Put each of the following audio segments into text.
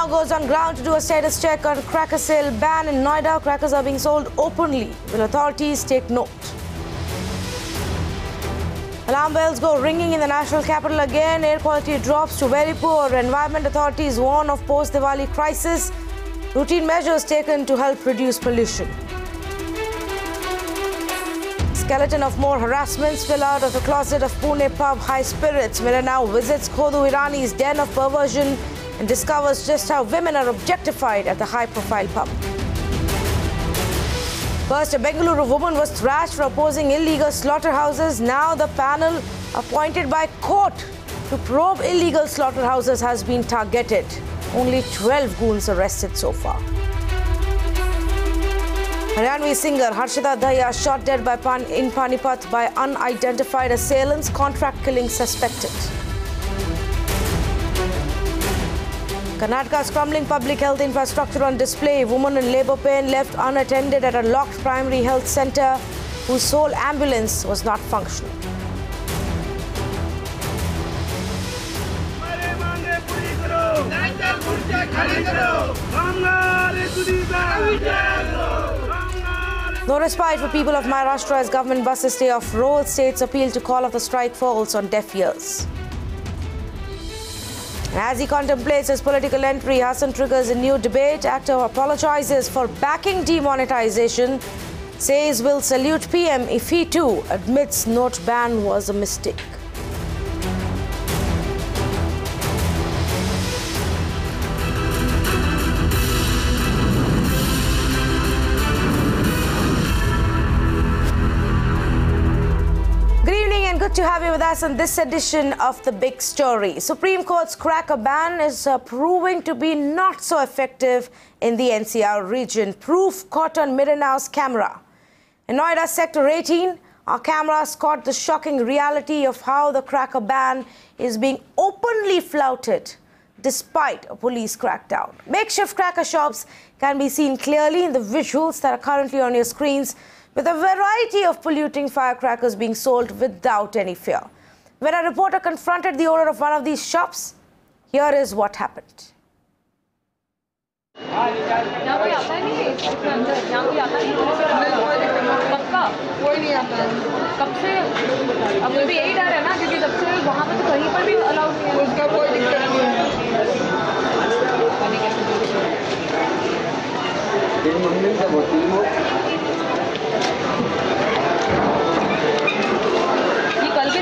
now goes on ground to do a status check on cracker sale ban in Noida. Crackers are being sold openly. Will authorities take note? Alarm bells go ringing in the national capital again. Air quality drops to very poor. Environment authorities warn of post-Diwali crisis. Routine measures taken to help reduce pollution. Skeleton of more harassments spill out of the closet of Pune pub High Spirits. Mirror now visits Khodu Irani's den of perversion and discovers just how women are objectified at the high-profile pub. First, a Bengaluru woman was thrashed for opposing illegal slaughterhouses. Now the panel appointed by court to probe illegal slaughterhouses has been targeted. Only 12 goons arrested so far. Haryanvi singer Harshita Dahya shot dead in Panipat by unidentified assailants. Contract killing suspected. Karnataka's crumbling public health infrastructure on display. Woman in labour pain left unattended at a locked primary health centre whose sole ambulance was not functional. No respite for people of Maharashtra as government buses stay off road. States appeal to call off the strike falls on deaf ears. As he contemplates his political entry, Hassan triggers a new debate. Actor apologizes for backing demonetization, says will salute PM if he too admits note ban was a mistake. Good to have you with us on this edition of The Big Story. Supreme Court's cracker ban is proving to be not so effective in the NCR region. Proof caught on Mirror Now's camera. In Noida Sector 18, our cameras caught the shocking reality of how the cracker ban is being openly flouted despite a police crackdown. Makeshift cracker shops can be seen clearly in the visuals that are currently on your screens, with a variety of polluting firecrackers being sold without any fear. When a reporter confronted the owner of one of these shops, here is what happened.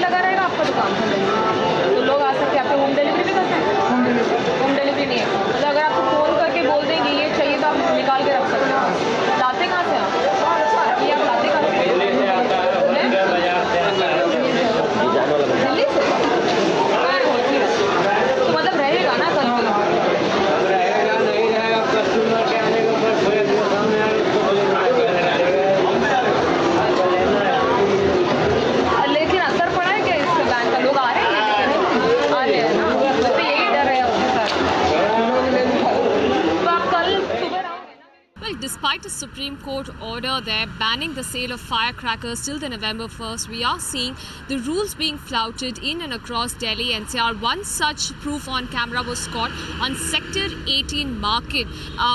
लगा रहेगा आपका दुकान तो लोग आ सकते हैं आपको home delivery भी करते हैं होम डिलीवरी नहीं है तो अगर आपको फोन करके बोल देंगे ये चाहिए तो आप निकाल के रख सकते हैं लाते कहाँ से आप ये आप लाते कहाँ से दिल्ली से तो मतलब रहेगा ना कल Despite a Supreme Court order there banning the sale of firecrackers till the November 1st, we are seeing the rules being flouted in and across Delhi NCR. One such proof on camera was caught on Sector 18 market,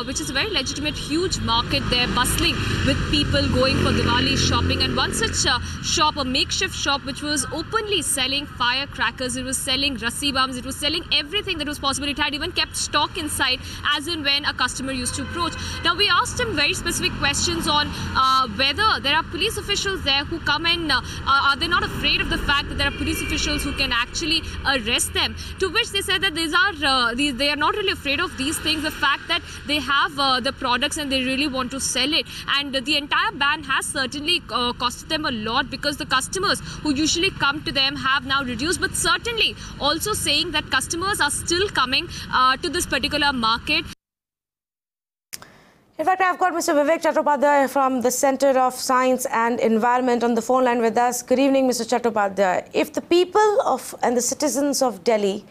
which is a very legitimate, huge market there, bustling with people going for Diwali shopping. And one such shop, a makeshift shop, which was openly selling firecrackers. It was selling rassi bombs. It was selling everything that was possible. It had even kept stock inside as and when a customer used to approach. Now, we asked him very specific questions on whether there are police officials there who come and are they not afraid of the fact that there are police officials who can actually arrest them? To which they said that they are not really afraid of these things. The fact that they have the products and they really want to sell it, and the entire ban has certainly costed them a lot because the customers who usually come to them have now reduced, but certainly also saying that customers are still coming to this particular market. In fact, I've got Mr. Vivek Chattopadhyay from the Center of Science and Environment on the phone line with us. Good evening, Mr. Chattopadhyay. If the people and the citizens of Delhi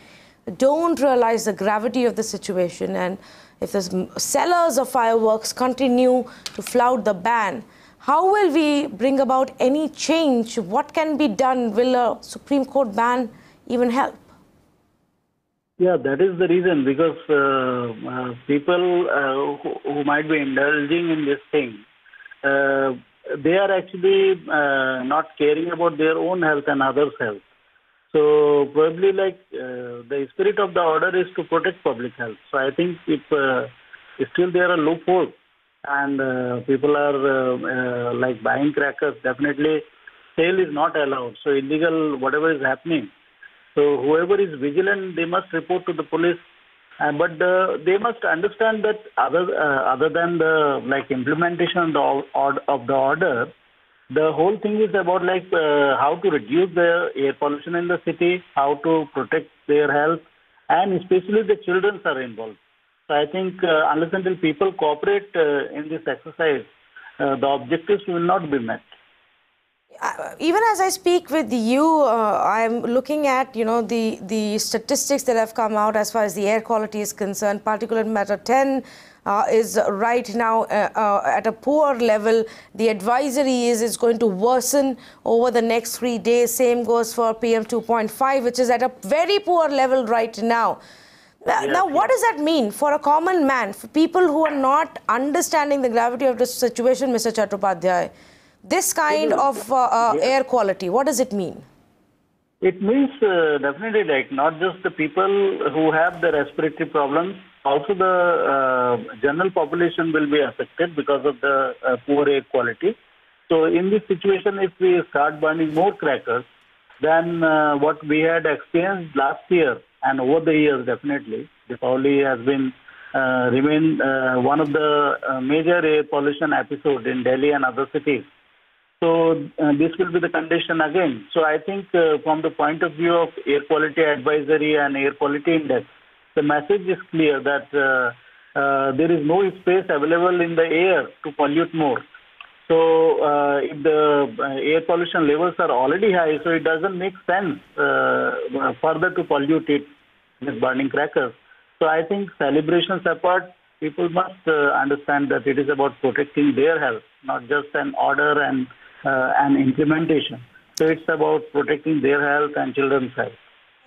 don't realize the gravity of the situation, and if the sellers of fireworks continue to flout the ban, how will we bring about any change? What can be done? Will a Supreme Court ban even help? Yeah, that is the reason, because people who might be indulging in this thing, they are actually not caring about their own health and others' health. So probably the spirit of the order is to protect public health. So I think if still there are loopholes and people are buying crackers, definitely sale is not allowed. So illegal whatever is happening. So whoever is vigilant, they must report to the police. But they must understand that other than the implementation of the order, the whole thing is about how to reduce the air pollution in the city, how to protect their health, and especially the children are involved. So I think unless until people cooperate in this exercise, the objectives will not be met. Even as I speak with you, I'm looking at, the statistics that have come out as far as the air quality is concerned. Particulate matter 10 is right now at a poor level. The advisory is it's going to worsen over the next 3 days. Same goes for PM 2.5, which is at a very poor level right now. Now, what does that mean for a common man, for people who are not understanding the gravity of the situation, Mr. Chattopadhyay? This kind of air quality, what does it mean? It means definitely not just the people who have the respiratory problems, also the general population will be affected because of the poor air quality. So in this situation, if we start burning more crackers than what we had experienced last year and over the years, definitely, Deepavali has been remain one of the major air pollution episodes in Delhi and other cities. So this will be the condition again. So I think from the point of view of air quality advisory and air quality index, the message is clear that there is no space available in the air to pollute more. So if the air pollution levels are already high, so it doesn't make sense further to pollute it with burning crackers. So I think celebrations apart, people must understand that it is about protecting their health, not just an order and implementation. So it's about protecting their health and children's health.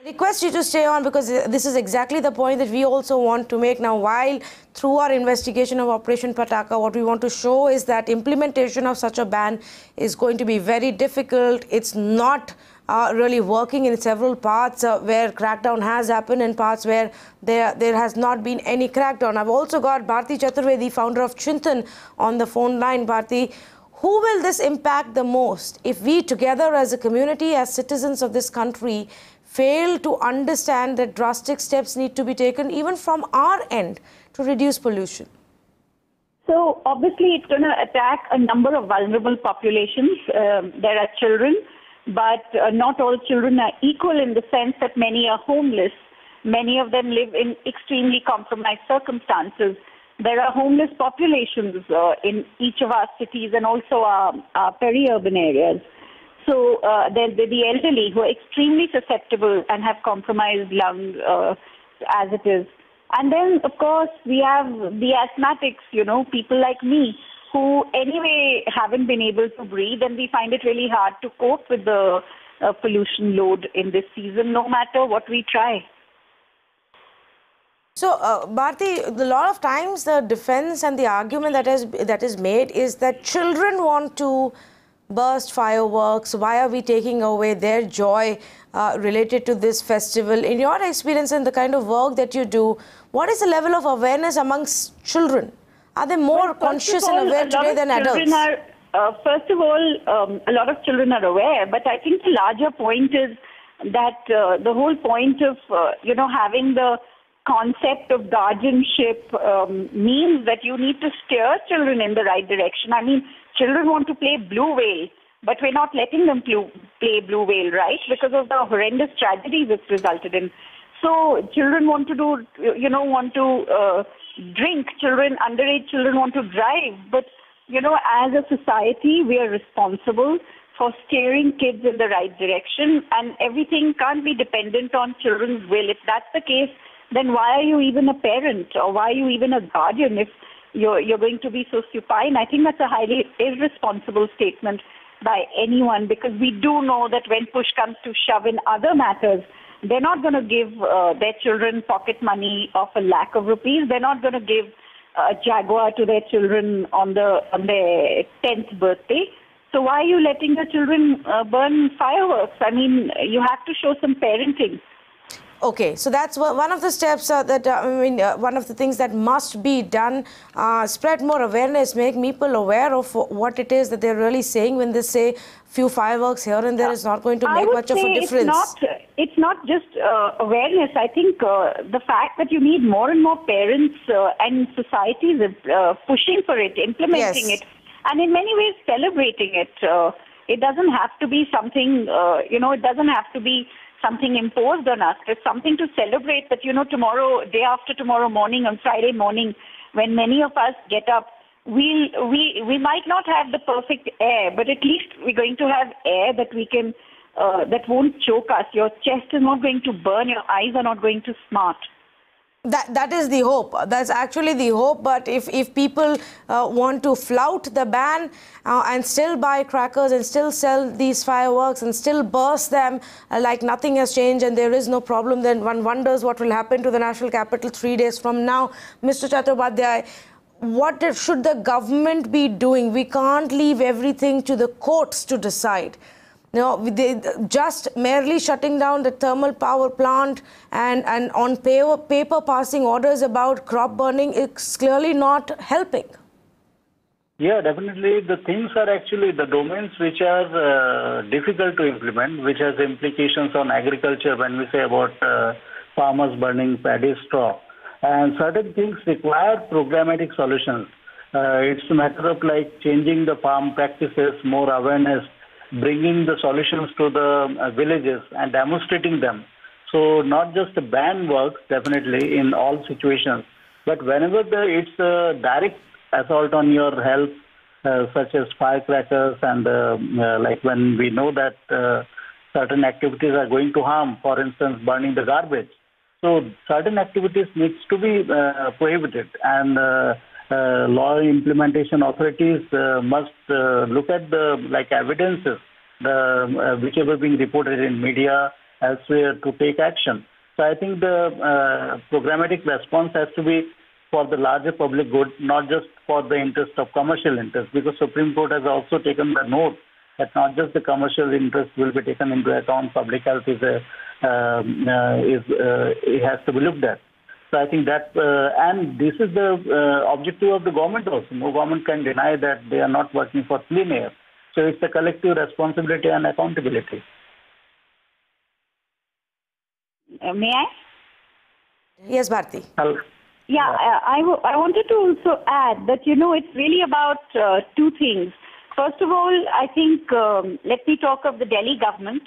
I request you to stay on, because this is exactly the point that we also want to make. Now, while through our investigation of Operation Pataka, what we want to show is that implementation of such a ban is going to be very difficult. It's not really working in several parts where crackdown has happened and parts where there has not been any crackdown. I've also got Bharti Chaturvedi, founder of Chintan, on the phone line. Bharti, who will this impact the most if we together as a community, as citizens of this country, fail to understand that drastic steps need to be taken even from our end to reduce pollution? So obviously it's going to attack a number of vulnerable populations. There are children, but not all children are equal in the sense that many are homeless. Many of them live in extremely compromised circumstances. There are homeless populations in each of our cities and also our peri-urban areas. So there's the elderly who are extremely susceptible and have compromised lungs as it is. And then, of course, we have the asthmatics, people like me who anyway haven't been able to breathe, and we find it really hard to cope with the pollution load in this season, no matter what we try. So, Bharti, a lot of times the defense and the argument that is made is that children want to burst fireworks. Why are we taking away their joy related to this festival? In your experience and the kind of work that you do, what is the level of awareness amongst children? Are they more conscious and aware today than adults? First of all, a lot of children are aware, but I think the larger point is that the whole point of, having the concept of guardianship means that you need to steer children in the right direction. I mean, children want to play blue whale, but we're not letting them play blue whale, right? Because of the horrendous tragedies it's resulted in. So children want to drink. Underage children want to drive. But, as a society, we are responsible for steering kids in the right direction, and everything can't be dependent on children's will. If that's the case, then why are you even a parent, or why are you even a guardian if you're going to be so supine? I think that's a highly irresponsible statement by anyone, because we do know that when push comes to shove in other matters, They're not going to give their children pocket money of 1 lakh of rupees. They're not going to give a Jaguar to their children on their 10th birthday. So why are you letting your children burn fireworks? I mean, you have to show some parenting. Okay, so that's one of the steps one of the things that must be done. Spread more awareness, make people aware of what it is that they're really saying when they say few fireworks here and there is not going to make much of a difference. It's not just awareness. I think the fact that you need more and more parents and societies pushing for it, implementing it, and in many ways celebrating it. It doesn't have to be something, it doesn't have to be something imposed on us. It's something to celebrate that, tomorrow, day after tomorrow morning, on Friday morning, when many of us get up, we might not have the perfect air, but at least we're going to have air that we can, that won't choke us. Your chest is not going to burn, your eyes are not going to smart. That is the hope. That's actually the hope. But if people want to flout the ban and still buy crackers and still sell these fireworks and still burst them like nothing has changed and there is no problem, then one wonders what will happen to the national capital 3 days from now. Mr. Chattopadhyay, what should the government be doing? We can't leave everything to the courts to decide. Just merely shutting down the thermal power plant and on paper passing orders about crop burning is clearly not helping. Yeah, definitely. The things are actually the domains which are difficult to implement, which has implications on agriculture when we say about farmers burning paddy straw. And certain things require programmatic solutions. It's a matter of like changing the farm practices, more awareness, bringing the solutions to the villages and demonstrating them. So not just the ban works, definitely, in all situations, but whenever it's a direct assault on your health, such as firecrackers and like when we know that certain activities are going to harm, for instance, burning the garbage. So certain activities needs to be prohibited, and law implementation authorities must look at the evidences, whichever being reported in media elsewhere, to take action. So I think the programmatic response has to be for the larger public good, not just for the interest of commercial interest, because Supreme Court has also taken the note that not just the commercial interest will be taken into account. Public health it has to be looked at. So I think that, and this is the objective of the government also. No government can deny that they are not working for clean air. So it's a collective responsibility and accountability. May I? Yes, Bharti. Yeah, I wanted to also add that, it's really about two things. First of all, I think, let me talk of the Delhi government.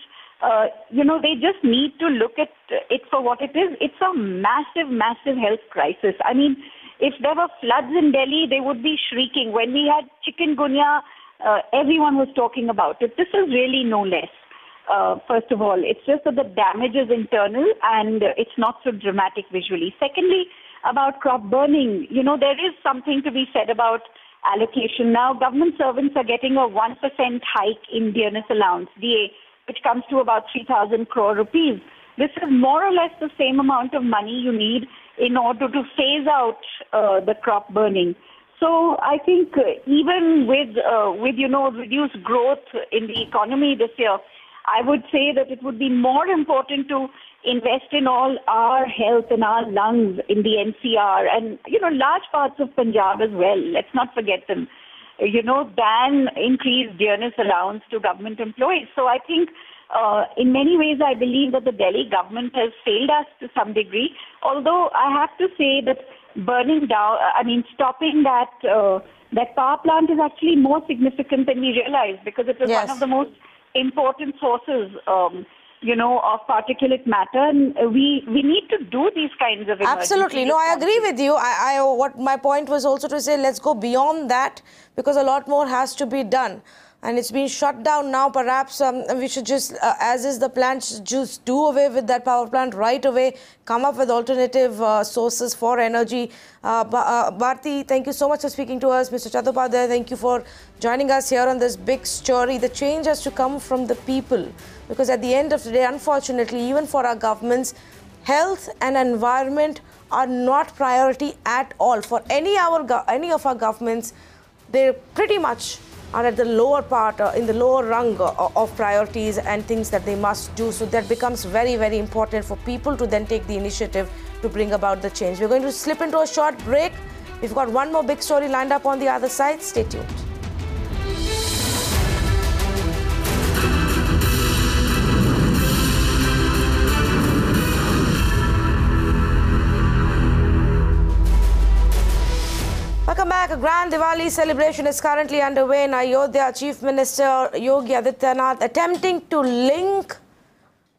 They just need to look at it for what it is. It's a massive, massive health crisis. I mean, if there were floods in Delhi, they would be shrieking. When we had chikungunya, everyone was talking about it. This is really no less. First of all, it's just that the damage is internal and it's not so dramatic visually. Secondly, about crop burning, there is something to be said about allocation. Now, government servants are getting a 1% hike in dearness allowance, DA, which comes to about 3,000 crore rupees. This is more or less the same amount of money you need in order to phase out the crop burning. So I think even with reduced growth in the economy this year, I would say that it would be more important to invest in all our health and our lungs in the NCR and, large parts of Punjab as well. Let's not forget them. Ban increased dearness allowance to government employees. So I think in many ways I believe that the Delhi government has failed us to some degree. Although I have to say that stopping that power plant is actually more significant than we realize, because it was one of the most important sources of particulate matter, and we need to do these kinds of absolutely. No, I agree with you. What my point was also to say, let's go beyond that, because a lot more has to be done. and it's been shut down now. Perhaps we should just, as is the plan, just do away with that power plant right away, come up with alternative sources for energy. Bharti, thank you so much for speaking to us. Mr. Chattopadhyay, thank you for joining us here on this big story. The change has to come from the people, because at the end of the day, unfortunately, even for our governments, health and environment are not priority at all. For any of our governments, they pretty much are at the lower part, in the lower rung of priorities and things that they must do. So that becomes very, very important for people to then take the initiative to bring about the change. We're going to slip into a short break. We've got one more big story lined up on the other side. Stay tuned. Welcome back. A grand Diwali celebration is currently underway in Ayodhya. Chief Minister Yogi Adityanath attempting to link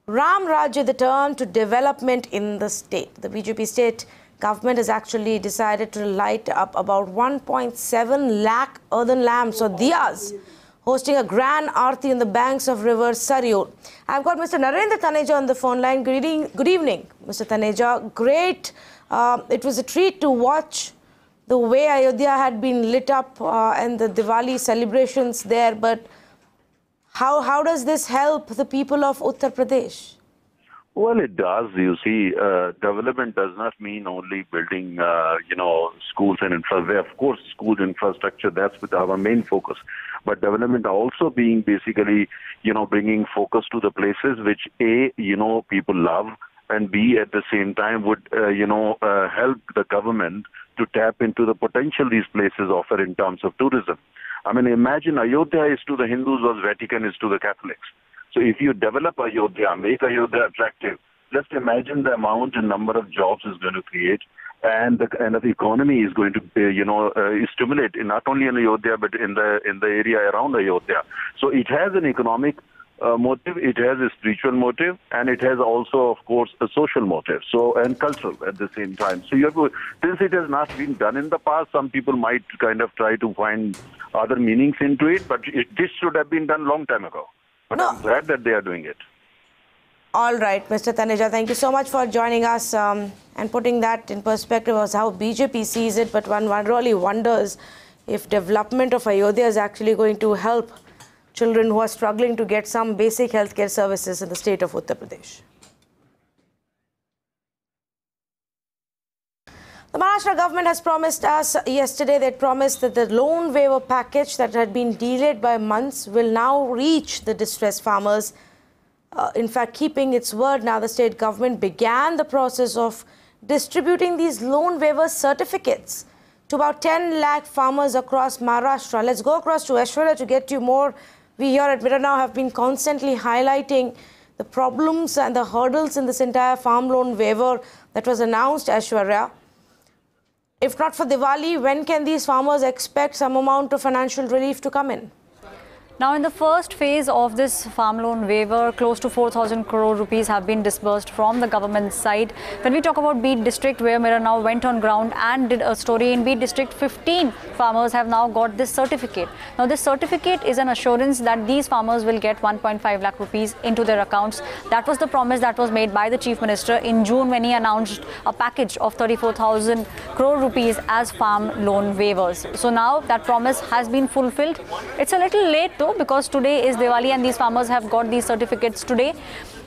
Ram Rajya, the term, to development in the state. The BJP state government has actually decided to light up about 1.7 lakh earthen lamps or diyas, hosting a grand aarti on the banks of river Saryu. I've got Mr. Narendra Taneja on the phone line. Good evening, Mr. Taneja. Great. It was a treat to watch the way Ayodhya had been lit up and the Diwali celebrations there, but how does this help the people of Uttar Pradesh? Well, it does. You see, development does not mean only building, schools and infrastructure. Of course, school infrastructure, that's our main focus. But development also being basically, bringing focus to the places which A, people love, and B, at the same time would, help the government to tap into the potential these places offer in terms of tourism. I mean, imagine Ayodhya is to the Hindus what Vatican is to the Catholics. So if you develop Ayodhya, make Ayodhya attractive, just imagine the amount and number of jobs it's going to create, and the kind of economy is going to, stimulate not only in Ayodhya but in the area around Ayodhya. So it has an economic motive, it has a spiritual motive, and it has also, of course, a social motive, and cultural at the same time. So since it has not been done in the past, some people might kind of try to find other meanings into it, but this should have been done long time ago. But I'm glad that they are doing it. All right, Mr. Taneja, thank you so much for joining us and putting that in perspective as how BJP sees it. But one really wonders if development of Ayodhya is actually going to help children who are struggling to get some basic healthcare services in the state of Uttar Pradesh. The Maharashtra government has promised us yesterday, they promised that the loan waiver package that had been delayed by months will now reach the distressed farmers. In fact, keeping its word, now the state government began the process of distributing these loan waiver certificates to about 10 lakh farmers across Maharashtra. Let's go across to Aishwarya to get you more. We here at Mirror Now have been constantly highlighting the problems and the hurdles in this entire farm loan waiver that was announced, Aishwarya. If not for Diwali, when can these farmers expect some amount of financial relief to come in? Now, in the first phase of this farm loan waiver, close to 4,000 crore rupees have been disbursed from the government side. When we talk about Beed district, where Mirror Now went on ground and did a story in Beed district, 15 farmers have now got this certificate. Now, this certificate is an assurance that these farmers will get 1.5 lakh rupees into their accounts. That was the promise that was made by the Chief Minister in June when he announced a package of 34,000 crore rupees as farm loan waivers. So now that promise has been fulfilled. It's a little late though, because today is Diwali and these farmers have got these certificates today.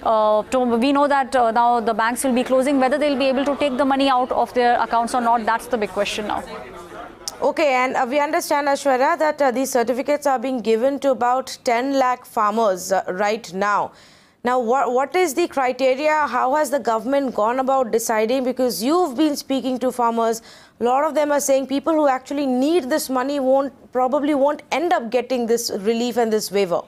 We know that now the banks will be closing. Whether they'll be able to take the money out of their accounts or not, that's the big question now. Okay, and we understand, Aishwarya, that these certificates are being given to about 10 lakh farmers right now. Now, what is the criteria? How has the government gone about deciding? Because you've been speaking to farmers. A lot of them are saying people who actually need this money probably won't end up getting this relief and this waiver.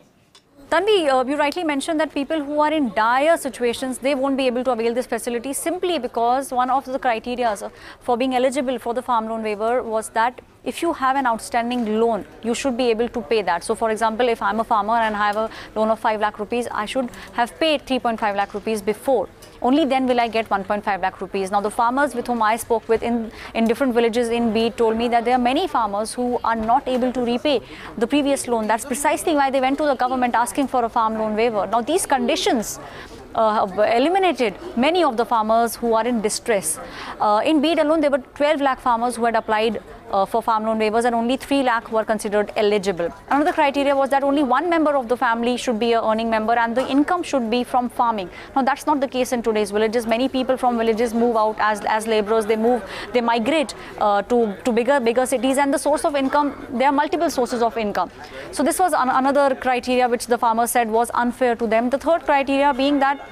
Tanvi, you rightly mentioned that people who are in dire situations, they won't be able to avail this facility simply because one of the criteria for being eligible for the farm loan waiver was that if you have an outstanding loan, you should be able to pay that. So for example, if I'm a farmer and I have a loan of 5 lakh rupees, I should have paid 3.5 lakh rupees before. Only then will I get 1.5 lakh rupees. Now the farmers with whom I spoke with in different villages in Beed told me that there are many farmers who are not able to repay the previous loan. That's precisely why they went to the government asking for a farm loan waiver. Now these conditions eliminated many of the farmers who are in distress. In Beed alone, there were 12 lakh farmers who had applied for farm loan waivers, and only 3 lakh were considered eligible. Another criteria was that only one member of the family should be an earning member and the income should be from farming. Now that's not the case in today's villages. Many people from villages move out as laborers. They migrate to bigger cities, and the source of income, there are multiple sources of income. So this was another criteria which the farmers said was unfair to them. The third criteria being that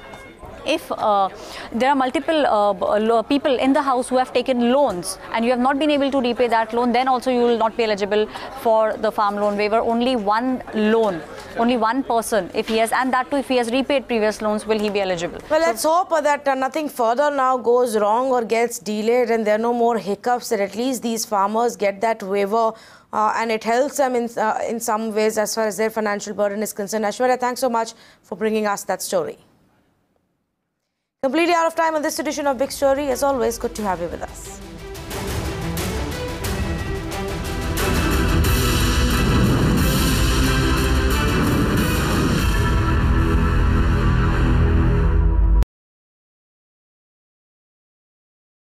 if there are multiple people in the house who have taken loans and you have not been able to repay that loan, then also you will not be eligible for the farm loan waiver. Only one loan, only one person, if he has, and that too if he has repaid previous loans, will he be eligible. Well, let's hope that nothing further now goes wrong or gets delayed and there are no more hiccups, that at least these farmers get that waiver and it helps them in some ways as far as their financial burden is concerned. Aishwarya, thanks so much for bringing us that story. Completely out of time on this edition of Big Story. As always, good to have you with us.